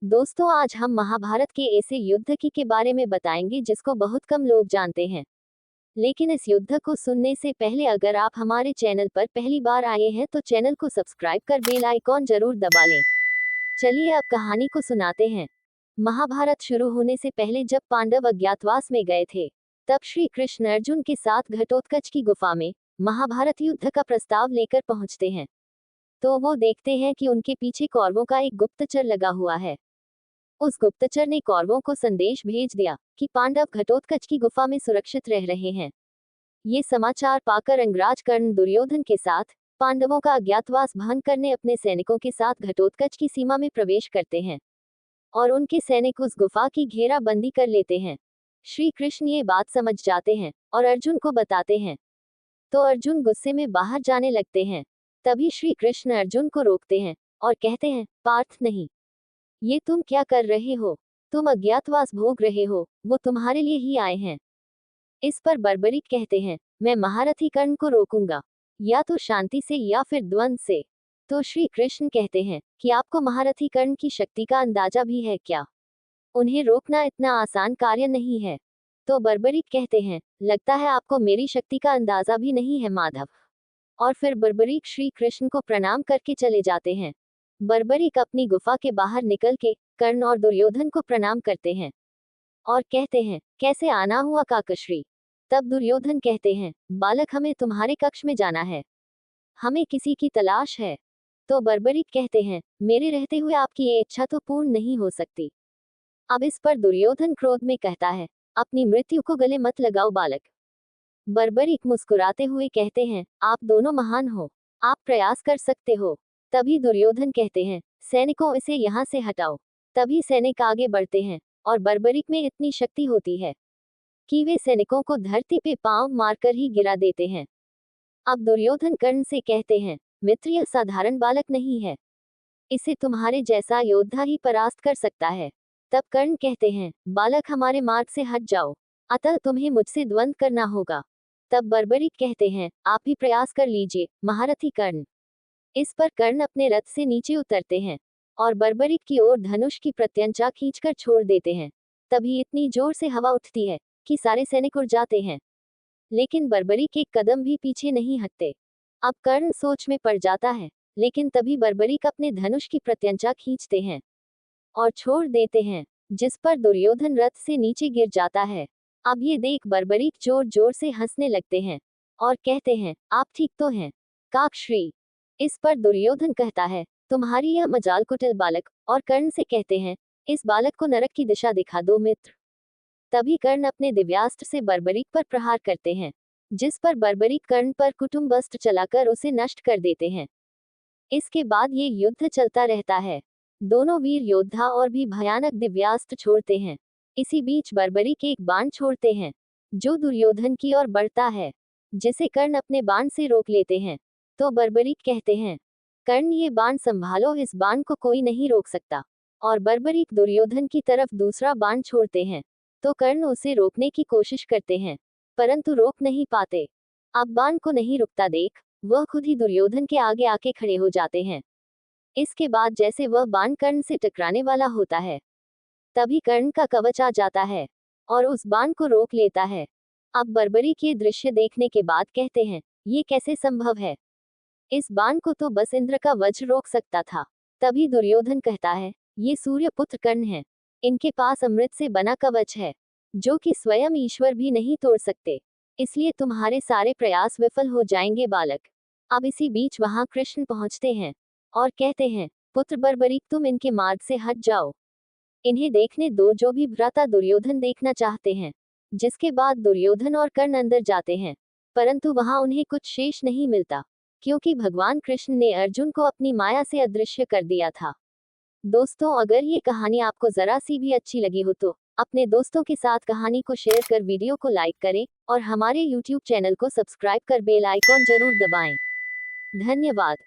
दोस्तों, आज हम महाभारत के ऐसे युद्ध के बारे में बताएंगे जिसको बहुत कम लोग जानते हैं। लेकिन इस युद्ध को सुनने से पहले अगर आप हमारे चैनल पर पहली बार आए हैं तो चैनल को सब्सक्राइब कर बेल आइकॉन जरूर दबा लें। चलिए अब कहानी को सुनाते हैं। महाभारत शुरू होने से पहले जब पांडव अज्ञातवास में गए थे, तब श्री कृष्ण अर्जुन के साथ घटोत्कच की गुफा में महाभारत युद्ध का प्रस्ताव लेकर पहुंचते हैं। तो वो देखते हैं कि उनके पीछे कौरवों का एक गुप्तचर लगा हुआ है। उस गुप्तचर ने कौरवों को संदेश भेज दिया कि पांडव घटोत्कच की गुफा में सुरक्षित रह रहे हैं। ये समाचार पाकर अंगराज कर्ण दुर्योधन के साथ पांडवों का अज्ञातवास भंग करने अपने सैनिकों के साथ घटोत्कच की सीमा में प्रवेश करते हैं और उनके सैनिक उस गुफा की घेराबंदी कर लेते हैं। श्री कृष्ण ये बात समझ जाते हैं और अर्जुन को बताते हैं। तो अर्जुन गुस्से में बाहर जाने लगते हैं। तभी श्री कृष्ण अर्जुन को रोकते हैं और कहते हैं, पार्थ नहीं, ये तुम क्या कर रहे हो? तुम अज्ञातवास भोग रहे हो, वो तुम्हारे लिए ही आए हैं। इस पर बर्बरीक कहते हैं, मैं महारथी कर्ण को रोकूंगा, या तो शांति से या फिर द्वंद्व से। तो श्री कृष्ण कहते हैं कि आपको महारथी कर्ण की शक्ति का अंदाजा भी है क्या? उन्हें रोकना इतना आसान कार्य नहीं है। तो बर्बरीक कहते हैं, लगता है आपको मेरी शक्ति का अंदाजा भी नहीं है माधव। और फिर बर्बरीक श्री कृष्ण को प्रणाम करके चले जाते हैं। बर्बरीक अपनी गुफा के बाहर निकल के कर्ण और दुर्योधन को प्रणाम करते हैं और कहते हैं, कैसे आना हुआ काकश्री? तब दुर्योधन कहते हैं, बालक हमें तुम्हारे कक्ष में जाना है, हमें किसी की तलाश है। तो बर्बरीक कहते हैं, मेरे रहते हुए आपकी ये इच्छा तो पूर्ण नहीं हो सकती। अब इस पर दुर्योधन क्रोध में कहता है, अपनी मृत्यु को गले मत लगाओ बालक। बर्बरीक मुस्कुराते हुए कहते हैं, आप दोनों महान हो, आप प्रयास कर सकते हो। तभी दुर्योधन कहते हैं, सैनिकों इसे यहाँ से हटाओ। तभी सैनिक आगे बढ़ते हैं और बर्बरीक में इतनी शक्ति होती है कि वे सैनिकों को धरती पे पांव मारकर ही गिरा देते हैं। अब दुर्योधन कर्ण से कहते हैं, मित्र यह साधारण बालक नहीं है, इसे तुम्हारे जैसा योद्धा ही परास्त कर सकता है। तब कर्ण कहते हैं, बालक हमारे मार्ग से हट जाओ, अतः तुम्हें मुझसे द्वंद्व करना होगा। तब बर्बरीक कहते हैं, आप भी प्रयास कर लीजिए महारथी कर्ण। इस पर कर्ण अपने रथ से नीचे उतरते हैं और बर्बरीक की ओर धनुष की प्रत्यंचा खींचकर छोड़ देते हैं। तभी इतनी जोर से हवा उठती है कि सारे सैनिक उड़ जाते हैं, लेकिन बर्बरीक एक कदम भी पीछे नहीं हटते। अब कर्ण सोच में पड़ जाता है, लेकिन तभी बर्बरीक अपने धनुष की प्रत्यंचा खींचते हैं और छोड़ देते हैं, जिस पर दुर्योधन रथ से नीचे गिर जाता है। अब ये देख बर्बरीक जोर जोर से हंसने लगते हैं और कहते हैं, आप ठीक तो हैं काकश्री? इस पर दुर्योधन कहता है, तुम्हारी यह मजाल कुटिल बालक, और कर्ण से कहते हैं, इस बालक को नरक की दिशा दिखा दो मित्र। तभी कर्ण अपने दिव्यास्त्र से बर्बरीक पर प्रहार करते हैं, जिस पर बर्बरीक कर्ण पर कुटुम्बस्त्र चलाकर उसे नष्ट कर देते हैं। इसके बाद ये युद्ध चलता रहता है। दोनों वीर योद्धा और भी भयानक दिव्यास्त्र छोड़ते हैं। इसी बीच बर्बरीक एक बाण छोड़ते हैं जो दुर्योधन की ओर बढ़ता है, जिसे कर्ण अपने बाण से रोक लेते हैं। तो बर्बरीक कहते हैं, कर्ण ये बाण संभालो, इस बाण को कोई नहीं रोक सकता। और बर्बरीक दुर्योधन की तरफ दूसरा बाण छोड़ते हैं, तो कर्ण उसे रोकने की कोशिश करते हैं, परंतु रोक नहीं पाते। अब बाण को नहीं रुकता देख वह खुद ही दुर्योधन के आगे आके खड़े हो जाते हैं। इसके बाद जैसे वह बाण कर्ण से टकराने वाला होता है, तभी कर्ण का कवच आ जाता है और उस बाण को रोक लेता है। अब बर्बरीक ये दृश्य देखने के बाद कहते हैं, ये कैसे संभव है? इस बाण को तो बस इंद्र का वज्र रोक सकता था। तभी दुर्योधन कहता है, ये सूर्यपुत्र कर्ण है, इनके पास अमृत से बना कवच है जो कि स्वयं ईश्वर भी नहीं तोड़ सकते, इसलिए तुम्हारे सारे प्रयास विफल हो जाएंगे बालक। अब इसी बीच वहां कृष्ण पहुंचते हैं और कहते हैं, पुत्र बर्बरीक तुम इनके मार्ग से हट जाओ, इन्हें देखने दो जो भी भ्राता दुर्योधन देखना चाहते हैं। जिसके बाद दुर्योधन और कर्ण अंदर जाते हैं, परंतु वहां उन्हें कुछ शेष नहीं मिलता, क्योंकि भगवान कृष्ण ने अर्जुन को अपनी माया से अदृश्य कर दिया था। दोस्तों, अगर ये कहानी आपको जरा सी भी अच्छी लगी हो तो अपने दोस्तों के साथ कहानी को शेयर कर वीडियो को लाइक करें और हमारे YouTube चैनल को सब्सक्राइब कर बेल आइकॉन जरूर दबाएं। धन्यवाद।